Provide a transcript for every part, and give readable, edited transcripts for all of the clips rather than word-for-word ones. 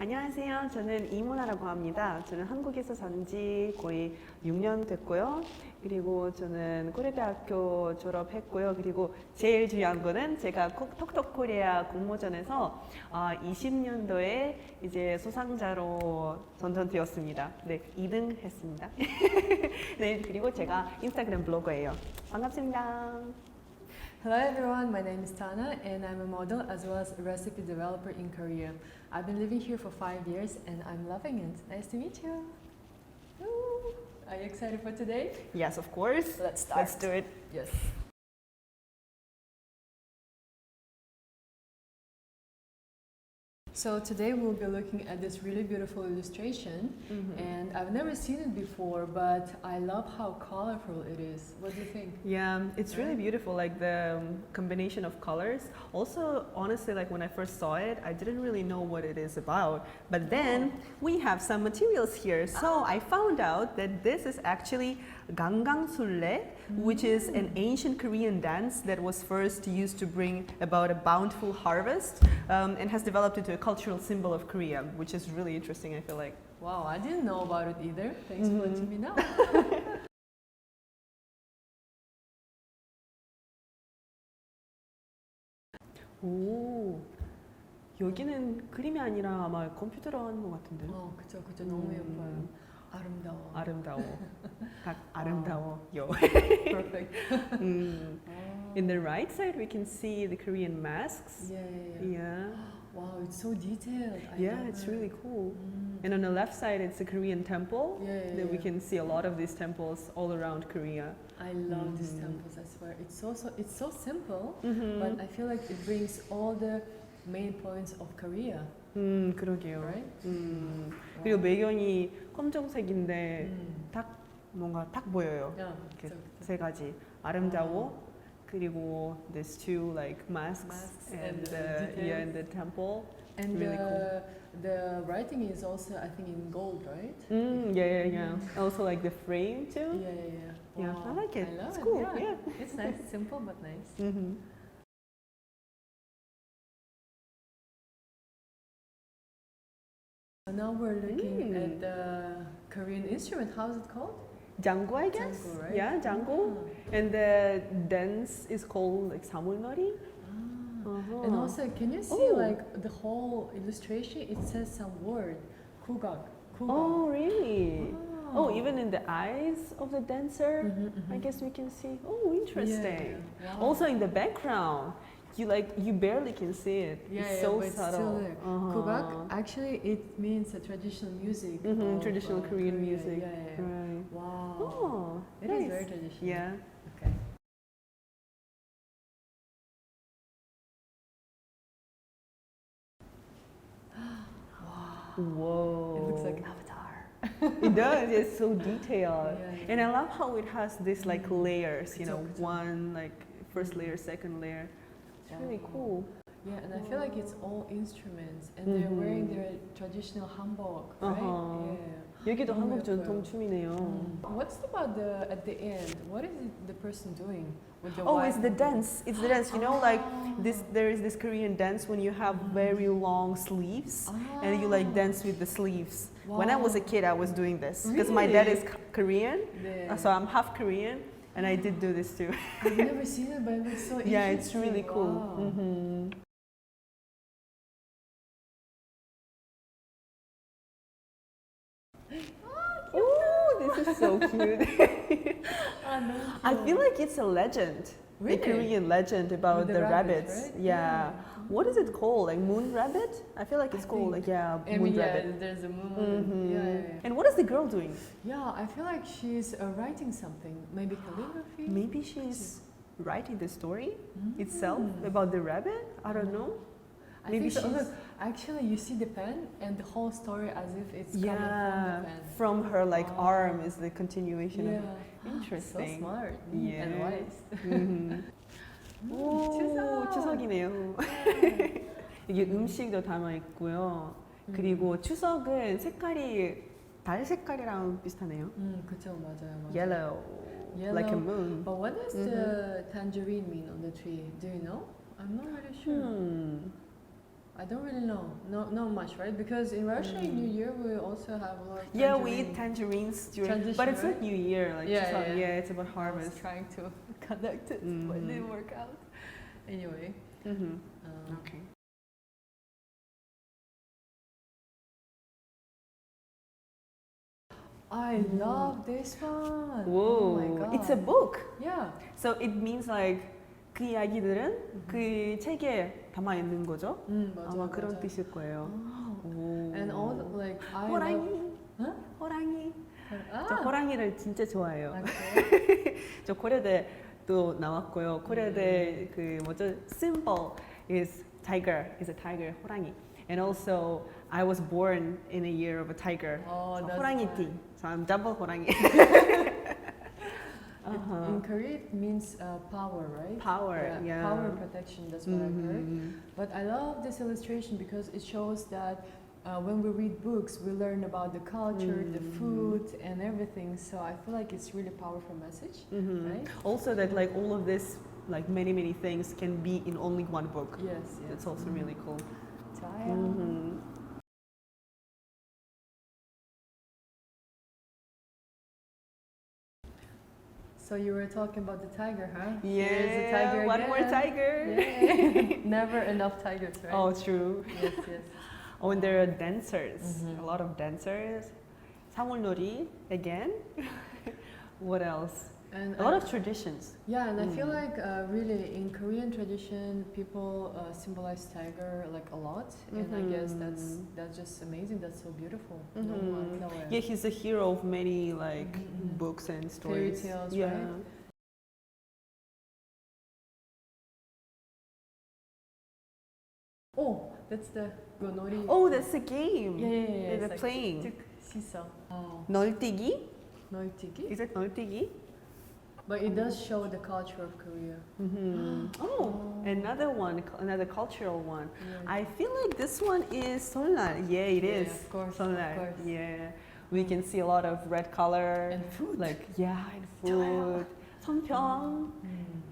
안녕하세요. 저는 이문아라고 합니다. 저는 한국에서 산지 거의 6년 됐고요. 그리고 저는 고려대학교 졸업했고요. 그리고 제일 중요한 거는 제가 톡톡 코리아 공모전에서 20년도에 이제 수상자로 선정되었습니다. 네, 2등 했습니다. 네, 그리고 제가 인스타그램 블로거예요. 반갑습니다. Hello everyone, my name is Tana and I'm a model as well as a recipe developer in Korea. I've been living here for 5 years and I'm loving it. Nice to meet you. Woo. Are you excited for today? Yes, of course. Let's start. Let's do it. Yes. So today we'll be looking at this really beautiful illustration and I've never seen it before, but I love how colorful it is. What do you think? Yeah, it's really beautiful, like the combination of colors. Also, honestly, like when I first saw it, I didn't really know what it is about. But then we have some materials here. So I found out that this is actually gangang-sulle, which is an ancient Korean dance that was first used to bring about a bountiful harvest and has developed into a cultural symbol of Korea, which is really interesting, I feel like. Wow, I didn't know about it either. Thanks for letting me know. 오, 여기는 그림이 아니라 아마 컴퓨터로 하는 것 같은데. 그쵸. 너무 예뻐요. 아름다워. 아름다워. 각 아름다워요. Perfect. In the right side, we can see the Korean masks. Yeah. Wow, it's so detailed. Yeah, it's really cool. And on the left side, it's a Korean temple. That we can see a lot of these temples all around Korea. I love these temples, I swear. It's so simple, but I feel like it brings all the main points of Korea. 그러게요. Right? 그리고 배경이 검정색인데 뭔가 딱 보여요. 이렇게 세 가지. 아름다워. 그리고 these two like masks and the temple. And really cool. The writing is also, I think, in gold, right? Yeah. Also like the frame too. Yeah. Yeah, I like it. I love it's it. cool. Yeah. It's nice, simple but nice. So now we're looking at the Korean instrument. How is it called? 장구, I guess. 장구, right? Yeah, 장구. And the dance is called like 사물놀이. And also, can you see like the whole illustration? It says some word, kugak. Oh, really? Oh, even in the eyes of the dancer, I guess we can see. Oh, interesting. Yeah. Wow. Also in the background, you barely can see it. It's so but subtle. Still, kugak actually it means a traditional music. Traditional Korean Korea. music. Yeah. Right. Wow. Oh, It nice. is very traditional. Yeah. Okay. Whoa. It looks like Avatar. It does. It's so detailed. Yeah. And I love how it has this like layers. One like first layer, second layer. It's really cool. Yeah, and I feel like it's all instruments, and they're wearing their traditional hanbok, right? 여기도 너무 한국 예뻐요. 전통 춤이네요. What's about at the end? What is the person doing with the Oh, white it's the dance. It's the dance. You know, like this. There is this Korean dance when you have very long sleeves and you like dance with the sleeves. When I was a kid, I was doing this because my dad is Korean, so I'm half Korean, and I did do this too. I've never seen it, but it looks so interesting. Yeah, it's really cool. Wow. Ooh, this is so cute. I feel like it's a legend. Really? A Korean legend about With the the rabbits. rabbits, right? Yeah. What is it called? Like moon rabbit? I feel like it's called like moon rabbit. There's a moon. Yeah. And what is the girl doing? Yeah, I feel like she's writing something. Maybe calligraphy. Maybe she's writing the story itself about the rabbit. I don't know. I Maybe think so. she's Look, actually, you see the pen and the whole story as if it's coming from the pen. from her like arm is the continuation of it. So Interesting. smart Yeah. and wise. 오, 추석이네요. 이게 음식도 담아 있고요. 그리고 추석은 색깔이 달 색깔이랑 비슷하네요. 그쵸, 맞아요. Yellow, like a moon. But what does the tangerine mean on the tree? Do you know? I'm not really sure. I don't really know. Not much, right? Because in Russia, in New Year, we also have a lot of Yeah, we eat tangerines during, Tradition, but it's right? not New Year. Like it's about I was harvest. trying to connect it, but it didn't work out. Anyway. Okay. I love this one. Whoa, Oh my god. it's a book. Yeah. So it means like 그 이야기들은 그 책에 담아 있는 거죠? 맞아, 아마 그런 맞아. 뜻일 거예요. 오. And all like I 호랑이. love. Huh? 호랑이. 저 아. 호랑이를 진짜 좋아해요. Okay. 저 코리아대도 나왔고요. 코리아대 그 뭐죠? Symbol is tiger, is a tiger, 호랑이. And also I was born in a year of a tiger. Oh, so that's 호랑이띠. fine. So I'm double 호랑이. In Korea, it means power, right? Power, yeah. Power protection, that's what I've heard. But I love this illustration because it shows that when we read books, we learn about the culture, the food, and everything. So I feel like it's really powerful message, right? Also that like all of this, like many things can be in only one book. Yes. It's also really cool. 좋아요. So you were talking about the tiger, huh? Yeah, Here's the tiger one again. more tiger. Yay. Never enough tigers, right? Oh, true. Yes. Oh, and there are dancers. A lot of dancers. 사물놀이 again. What else? And A lot of traditions. yeah, and I feel like really in Korean tradition, people symbolize tiger like a lot, and I guess that's just amazing. That's so beautiful. Yeah, he's a hero of many like books and Fairy stories. tales, Yeah. right? Oh, that's the gonori. Oh, that's a game. Yeah. They're It's playing. Like, seesaw. Oh. 널뛰기? 널뛰기? Is it 널뛰기? But it does show the culture of Korea. Oh, another one, another cultural one. Yeah. I feel like this one is 설날. Yeah, it is. Of course, 설날. of course. Yeah, we can see a lot of red color. And food. Like and food. 성평.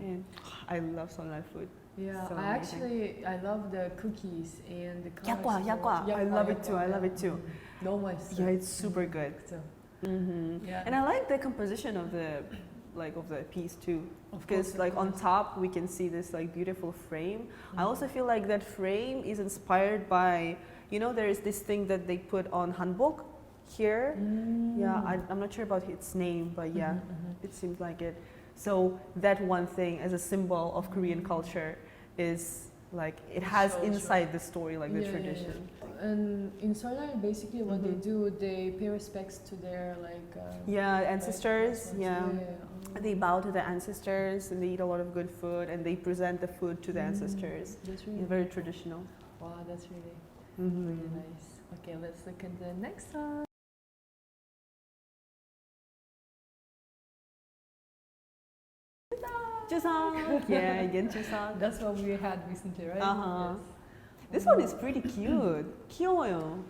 And I love 설날 food. Yeah, So I amazing. actually I love the cookies and the 약과, colors. 약과. I love it too. I love it too. 너무 맛있어. Yeah, it's super good. 그쵸? Yeah. And I like the composition of the piece too, Of because course, like of on course. top we can see this like beautiful frame. I also feel like that frame is inspired by, you know, there is this thing that they put on hanbok here. Yeah, I'm not sure about its name, but yeah, it seems like it. So that one thing as a symbol of Korean culture is like it has shows, inside the story like the Yeah. tradition. And in Seoul, basically what they do, they pay respects to their like Yeah, ancestors. like, Yeah. Oh. They bow to the ancestors and they eat a lot of good food and they present the food to the ancestors. That's It's really very traditional. wow. That's really nice. Okay, let's look at the next one. 주상. Yeah, again 주상. That's what we had recently, right? Uh-huh. Yes. This one is pretty cute. 귀여워요.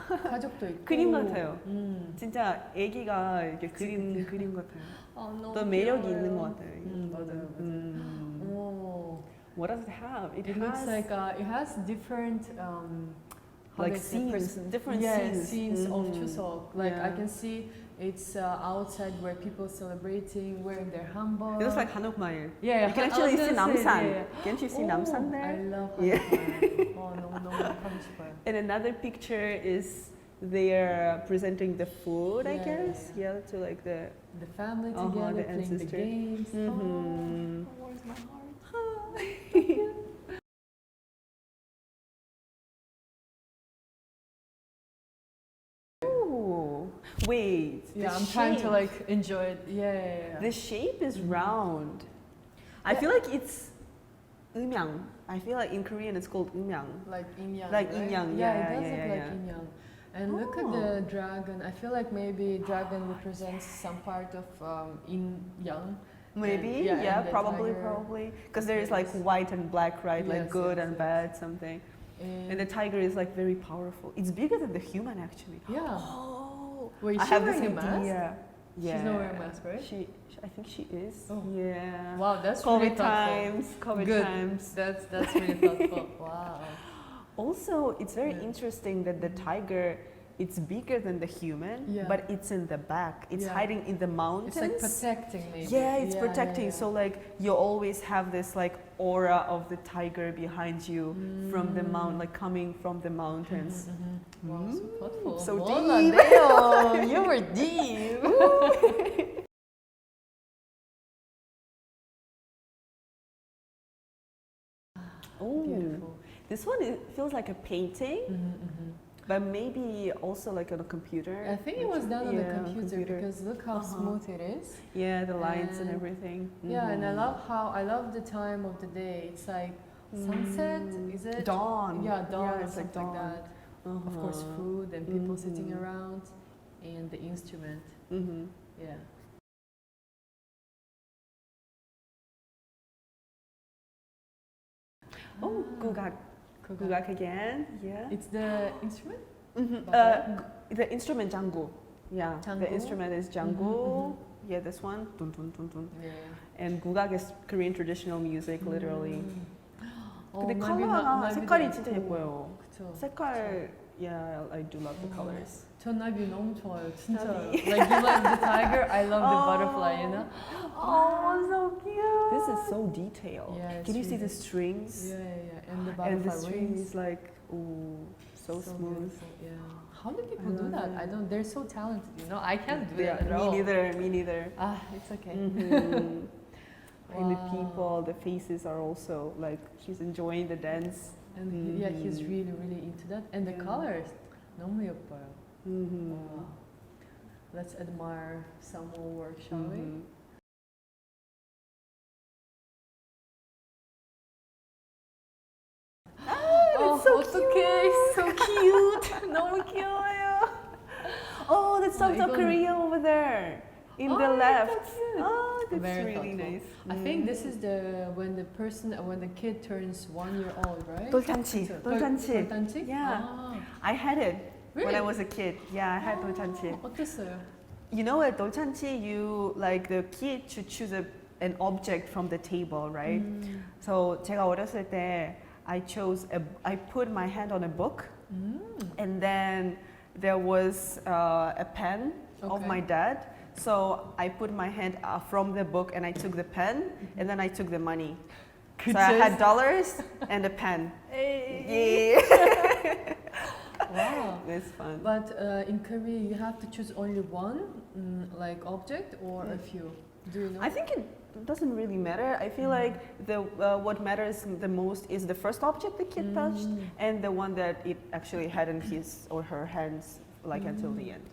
가족도 있고. 그림 같아요. 진짜 애기가 이렇게 그림 같아요. 너무 또 매력이 귀여워요. 있는 것 같아요. 맞아요. What does it have? It looks like it has different how like they say scenes, different scenes scenes. of Chuseok. Like I Yeah. can see it's outside where people celebrating, wearing their hanbok. It looks like 한옥마을. Yeah, You can actually see 남산. Yeah. Can't you see 남산 there? I love Yeah. 한옥마을. 너무 가고 싶어요. And another picture is they're presenting the food, I Yeah, guess. Yeah, to like the family Uh-huh, together the playing the ancestor. games. Mhm. Where's my heart? Oh, wait. Yeah, the I'm trying to shape. like enjoy it. Yeah. The shape is round. I feel like it's 음양. I feel like in Korean it's called 음양. Like yin yang. Like right? yin yang, Yeah, yeah, it does yeah, look yeah, like yeah. yin yang. And look at Oh. the dragon. I feel like maybe dragon represents some part of yin yang. Maybe, And- yeah, and the probably, tiger. probably. Because there is Yes. like white and black, right? Like Yes, good yes, and yes. bad, something. And the And tiger is like very powerful. It's bigger than the human actually. yeah. Oh, Wait, I is she have this wearing a mask? idea. Yeah. She's not wearing a mask, right? I think she is. Oh. Yeah. Wow, that's COVID really thoughtful. times. COVID Good. times. That's really thoughtful. Wow. Also, it's very Yeah. interesting that the tiger, it's bigger than the human, Yeah. but it's in the back. It's Yeah. hiding in the mountains. It's like protecting maybe. Yeah, it's Yeah, protecting. yeah, yeah. So like you always have this like aura of the tiger behind you from the mount, like coming from the mountains. Wow, so thoughtful. So Hola, deep. damn, you were deep. Oh, Beautiful. this one feels like a painting, but maybe also like on a computer. I think it was done on the Yeah, computer because look how smooth it is. Yeah, the lines and And- everything. Yeah, and I love the time of the day. It's like sunset, is it? Dawn. Yeah, dawn Yeah, or it's like something dawn. like that. Of course, food and people sitting around, and the instrument. Yeah. Oh, gugak. Gugak again. Yeah. It's the instrument? The instrument jangu. Yeah, Jangu? the instrument is jangu. Yeah, this one. Dun, dun, dun, dun. Yeah. And gugak is Korean traditional music, literally. 근데 maybe 컬러가 maybe 색깔이 the- 진짜 예뻐요. 그쵸. 색깔, yeah, I do love the colors. 전 나비 너무 좋아요, 진짜. 나비. Like you like the tiger, I love the butterfly, you know? Oh, so cute. This is so detailed. Yeah, it's Can you see really- the strings? Yeah, and the And the butterfly string wings. is like, ooh, so smooth. beautiful, yeah. How do people I do love that? it. I don't. They're so talented, you know. I can't do Yeah, that at me all. neither, me neither. Ah, it's okay. And the Wow. people, the faces are also like, she's enjoying the dance. And yeah, he's really, really into that. And the Yeah. colors, 너무 예뻐요. Mm-hmm. Wow. Let's admire some more work, shall we? It's so 어떡해. so cute. 너무 귀여워요. Oh, that's South 이건- Korea over there in the Oh, left. that's cute. Oh, that's Very really thoughtful. nice. I think this is when the kid turns 1 year old, right? 돌잔치. 돌잔치. 돌잔치? Yeah. 아, I had it when I Really? was a kid. Yeah, I had 돌잔치. 어땠어요? You know at 돌잔치, you like the kid should choose an object from the table, right? So 제가 어렸을 때 I put my hand on a book, and then there was a pen of Okay. my dad. So I put my hand from the book and I took the pen, and then I took the money. Good So I had choice. dollars and a pen. Hey. Yeah. Wow. It's fun. But in Korea, you have to choose only one like object or a few. Do you know? I think it doesn't really matter. I feel like what matters the most is the first object the kid touched and the one that it actually had in his or her hands like until the end.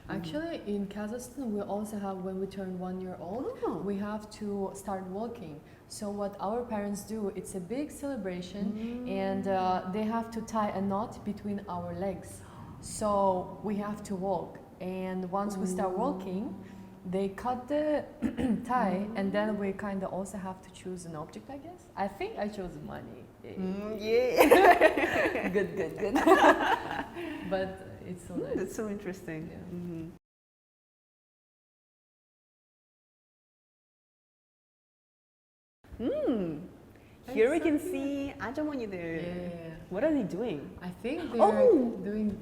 Actually, in Kazakhstan, we also have when we turn 1 year old, Oh. we have to start walking. So what our parents do, it's a big celebration, and they have to tie a knot between our legs. So we have to walk, and once we start walking, they cut the tie, and then we kind of also have to choose an object, I guess. I think I chose money. Yeah. Good. But it's so nice. That's so interesting. Yeah. Here we can see 아주머니들. Yeah. What are they doing? I think they're Oh!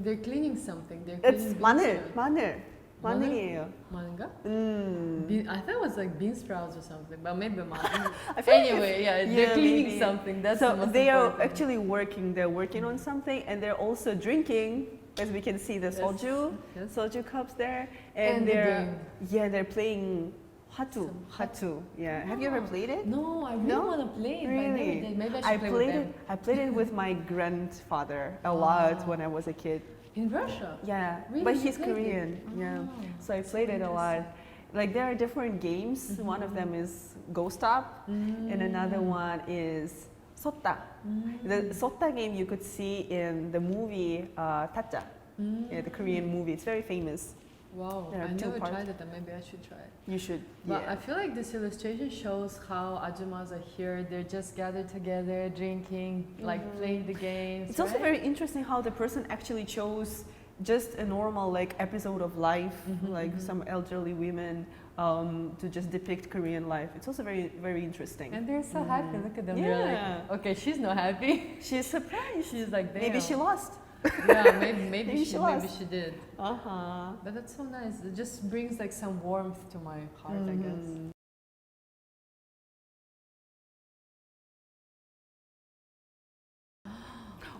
they're cleaning something. They're It's cleaning 마늘, beans. 마늘. 마늘이에요. Mananga? Mm. I thought it was like bean sprouts or something, but maybe mananga. I feel like Anyway, yeah, yeah, they're cleaning maybe. something. That's the So most they are important. actually working. They're working on something, and they're also drinking. As we can see, the Yes. Yes. soju cups there, And the they're game. they're playing hatu, Some hatu. Yeah, have you ever played it? No, I really No? want to play it, but I never Really? did. Maybe I should I play played with it. I played it with my grandfather a lot when I was a kid. them. In Russia? Yeah, Really? but You he's played it? Korean. Yeah, Oh, so I played it a lot. Like there are different games. One of them is Ghost Stop, and another one is Sota. The Sota game you could see in the movie Tacha, yeah, the Korean movie. It's very famous. Wow, There are I two never parts. tried it, and maybe I should try it. You should. But I Yeah. feel like this illustration shows how ajumas are here. They're just gathered together, drinking, like playing the games. It's also right? very interesting how the person actually chose just a normal like episode of life, like some elderly women to just depict Korean life. It's also very, very interesting. And they're so happy. Look at them. Yeah. They're like, okay, she's not happy. She's surprised. She's like, damn. Maybe she lost. Yeah, maybe she lost. did. Uh-huh. But that's so nice. It just brings like some warmth to my heart, I guess.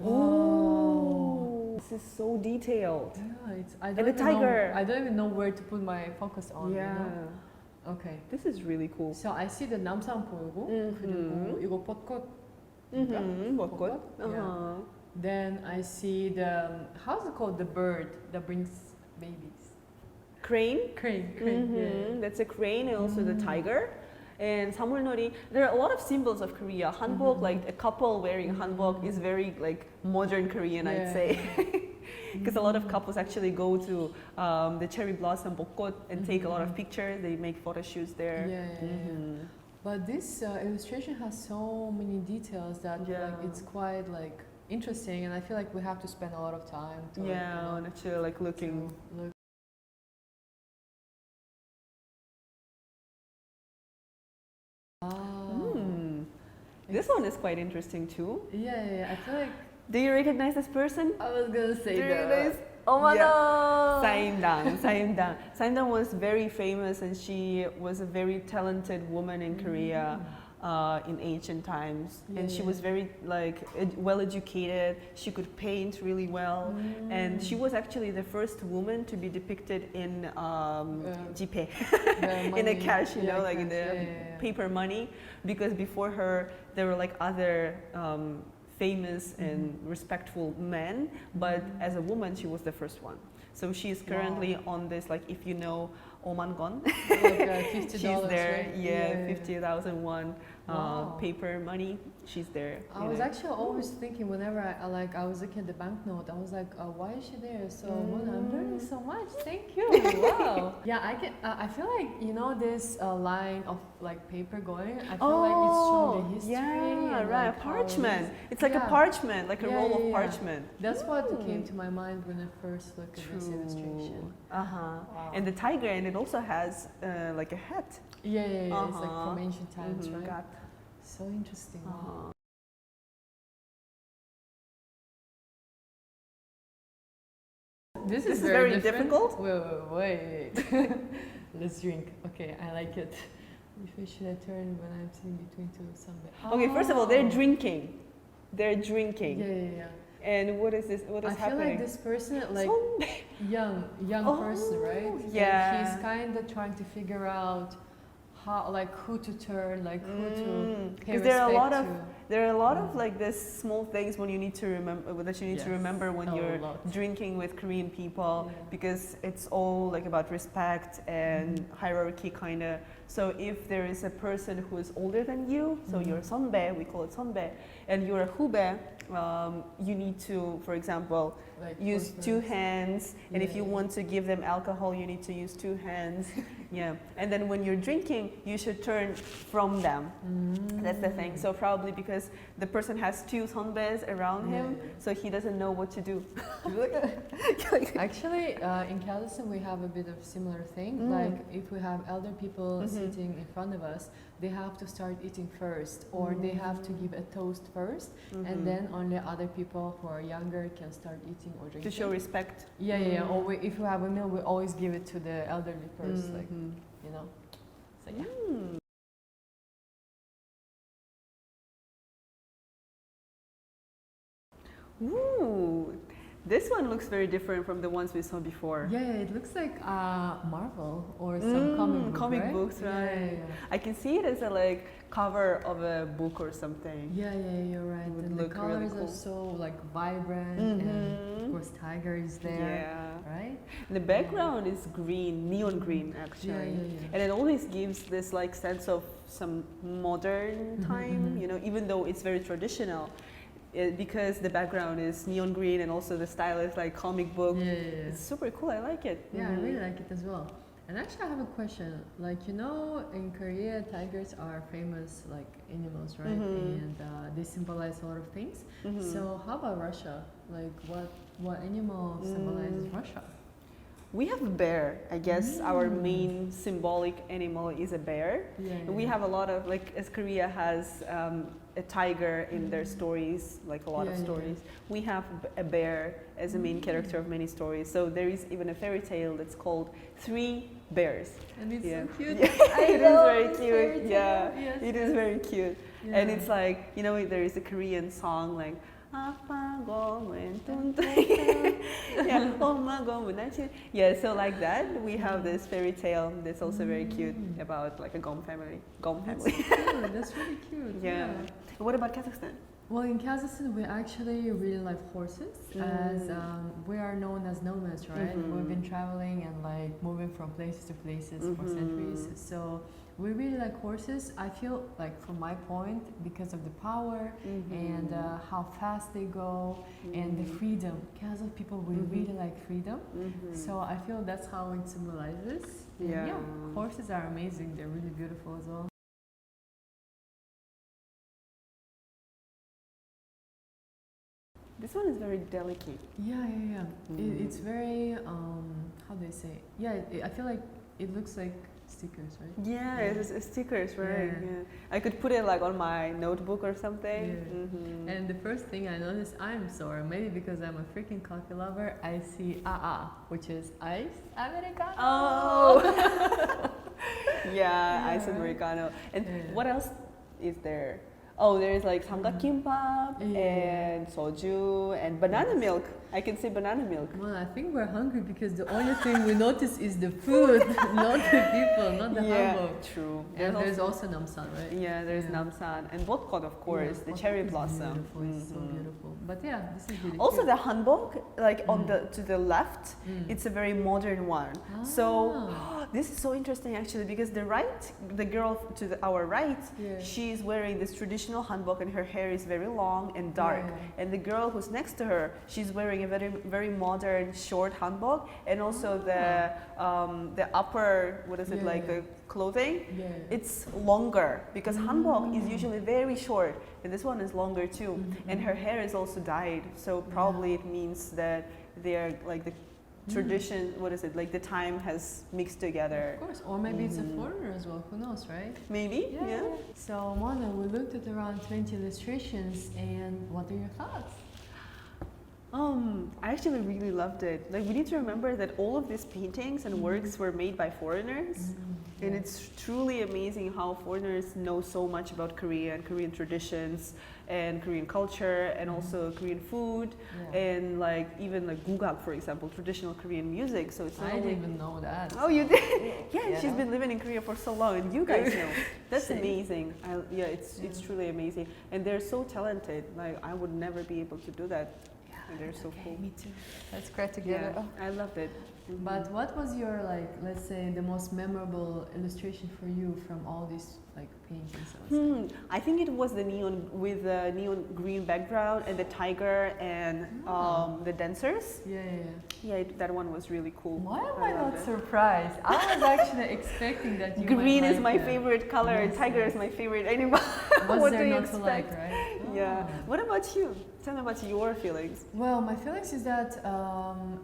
Oh, this is so detailed. Yeah, it's. And the tiger. I don't even know where to put my focus on. Yeah. You know? Okay. This is really cool. So I see the 남산포이고 그리고 이거 벚꽃. 벚꽃. Yeah. Then I see the how's it called, the bird that brings babies? Crane. Crane. Yeah. That's a crane, and also the tiger. And 사물놀이. There are a lot of symbols of Korea. Hanbok, like a couple wearing hanbok, is very like modern Korean, I'd say. Because a lot of couples actually go to the cherry blossom 벚꽃 and take a lot of pictures. They make photo shoots there. Yeah. But this illustration has so many details that like it's quite like interesting, and I feel like we have to spend a lot of time to on actually like looking. Look. This one is quite interesting too. Yeah. I feel like. Do you recognize this person? I was gonna say that. Oh my god! Saimdang. Saimdang was very famous, and she was a very talented woman in Korea in ancient times. And she was very like well educated. She could paint really well, and she was actually the first woman to be depicted in jipe, in a cash, you know, like in the paper money. Because before her, there were like other famous and respectful men, but as a woman, she was the first one. So she's currently on this, like, if you know Oman Gon, like $50, she's there. right? Yeah, 50,000 won paper money. She's there. I was actually always thinking whenever I was looking at the banknote, I was like, why is she there? So Mona, I'm learning so much. Thank you. Wow. Yeah, I feel like, you know, this line of like paper going. I feel like it's showing the history. Yeah, and, right. like, parchment. It's like a parchment, like a roll of parchment. That's what came to my mind when I first looked at this illustration. Wow. And the tiger, and it also has like a hat. Yeah. It's like from ancient times, right? Got. So interesting. Wow. This is very difficult. Wait. Let's drink. Okay, I like it. Which way should I turn when I'm sitting between two sunbed? Okay, first of all, they're drinking. They're drinking. Yeah. And what is this? What is happening? I feel like this person, like young person, right? Yeah. And he's kind of trying to figure out how, like, who to turn, like who to pay respect to. There are a lot of like this small things when you need to remember that you need to remember when you're drinking with Korean people, because it's all like about respect and hierarchy kind of. So if there is a person who is older than you, so you're 선배, we call it 선배, and you're a 후배, you need to, for example, like use two hands, and if you want to give them alcohol, you need to use two hands. And then when you're drinking, you should turn from them. That's the thing. So probably because the person has two 선배s around him, so he doesn't know what to do. Actually, in KOCIS we have a bit of similar thing. Like if we have elder people sitting in front of us, they have to start eating first, or they have to give a toast first, and then only other people who are younger can start eating or drinking. To show respect. Yeah. Or if we have a meal, we always give it to the elderly first, like, you know. So yeah. Ooh, this one looks very different from the ones we saw before. Yeah, it looks like Marvel or some comic books, right? Yeah. I can see it as a like cover of a book or something. Yeah, you're right. And the colors are so like vibrant, and of course tiger is there, right? And the background is green, neon green actually, and it always gives this like sense of some modern time, you know, even though it's very traditional. Because the background is neon green and also the style is like comic book. It's super cool. I like it. Yeah, I really like it as well. And actually, I have a question. Like, you know, in Korea, tigers are famous like animals, right? And they symbolize a lot of things. So how about Russia? Like, what animal symbolizes Russia? We have a bear. I guess our main symbolic animal is a bear. We have a lot of, like, as Korea has a tiger in their stories, like a lot of stories. We have a bear as a main character of many stories. So there is even a fairy tale that's called Three Bears. And it's so cute. It is very cute. Yeah, it is very cute. And it's like, you know, there is a Korean song like yeah, so like that, we have this fairy tale that's also very cute about like a Gom family. That's cute. That's really cute. Yeah. What about Kazakhstan? Well, in Kazakhstan, we actually really like horses, as we are known as nomads, right? We've been traveling and like moving from places to places for centuries. So we really like horses. I feel like, from my point, because of the power and how fast they go and the freedom. Kazakh people, we really like freedom. So I feel that's how it symbolizes. Yeah, horses are amazing. They're really beautiful as well. This one is very delicate. Yeah. It's very, how do I say? Yeah, I feel like it looks like stickers, right? Yeah, it's stickers, right? Yeah. I could put it like on my notebook or something. And the first thing I noticed, I'm sorry, maybe because I'm a freaking coffee lover, I see which is iced Americano. Oh! yeah, iced Americano. And what else is there? Oh, there's like samgakkimbap and soju and banana milk. I can say banana milk. Well, I think we're hungry because the only thing we notice is the food, not the people, not the hanbok. True. And there's also namsan, right? Yeah, there's namsan and vodka, of course, the cherry blossom. It's so beautiful. But yeah, this is really also cute. the hanbok, like on to the left, it's a very modern one. So this is so interesting actually, because the girl to our right, she's wearing this traditional hanbok and her hair is very long and dark. And the girl who's next to her, she's wearing a very modern short hanbok, and also the upper, what is it, like the clothing, it's longer, because hanbok is usually very short and this one is longer too. And her hair is also dyed, so probably it means that they're like the tradition, what is it, like the time has mixed together. Of course, or maybe it's a foreigner as well, who knows, right? Maybe, yeah. So Mona, we looked at around 20 illustrations, and what are your thoughts? I actually really loved it. Like, we need to remember that all of these paintings and works were made by foreigners. And it's truly amazing how foreigners know so much about Korea and Korean traditions and Korean culture and also Korean food and like even like gugak, for example, traditional Korean music. So it's not I didn't even know that. Oh, you did? Yeah, she's been living in Korea for so long, and you guys know. That's amazing. It's truly amazing, and they're so talented. Like, I would never be able to do that. And they're so cool. Me too. Let's cry together. I loved it. But what was your, like, let's say, the most memorable illustration for you from all these like paintings? I think it was the neon with the neon green background and the tiger and the dancers. Yeah, that one was really cool. Why am I not surprised? I was actually expecting that you green is like my favorite color. Yes, tiger is my favorite animal. What's What there do you not to like, expect? right? Yeah. What about you? Tell me about your feelings. Well, my feelings is that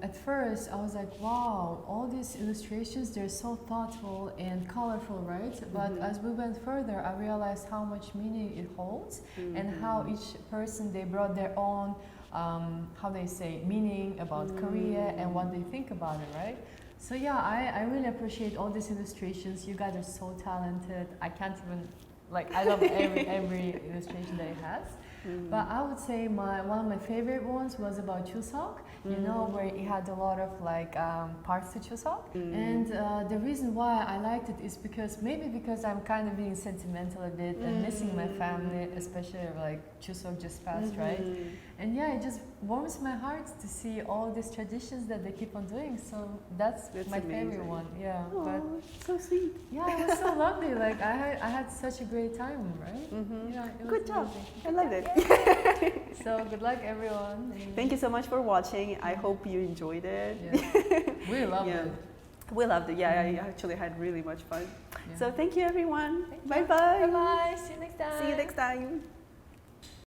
at first I was like, wow, all these illustrations, they're so thoughtful and colorful, right? But as we went further, I realized how much meaning it holds and how each person, they brought their own, how they say, meaning about Korea and what they think about it, right? So yeah, I really appreciate all these illustrations. You guys are so talented. I can't even, like, I love every illustration that it has. But I would say one of my favorite ones was about Chuseok, you know, where it had a lot of like parts to Chuseok. And the reason why I liked it is maybe because I'm kind of being sentimental a bit and missing my family, especially like Chuseok just passed, right? And yeah, it just warms my heart to see all these traditions that they keep on doing. So that's my amazing. favorite one. Yeah. Aww, but so sweet. yeah, it was so lovely. Like I had such a great time, right? Yeah, it was Good job. amazing. I loved it. So good luck, everyone. Thank you so much for watching. I hope you enjoyed it. We loved it. We loved it. Yeah, I actually had really much fun. So thank you, everyone. Bye Bye-bye. bye. See you next time. See you next time.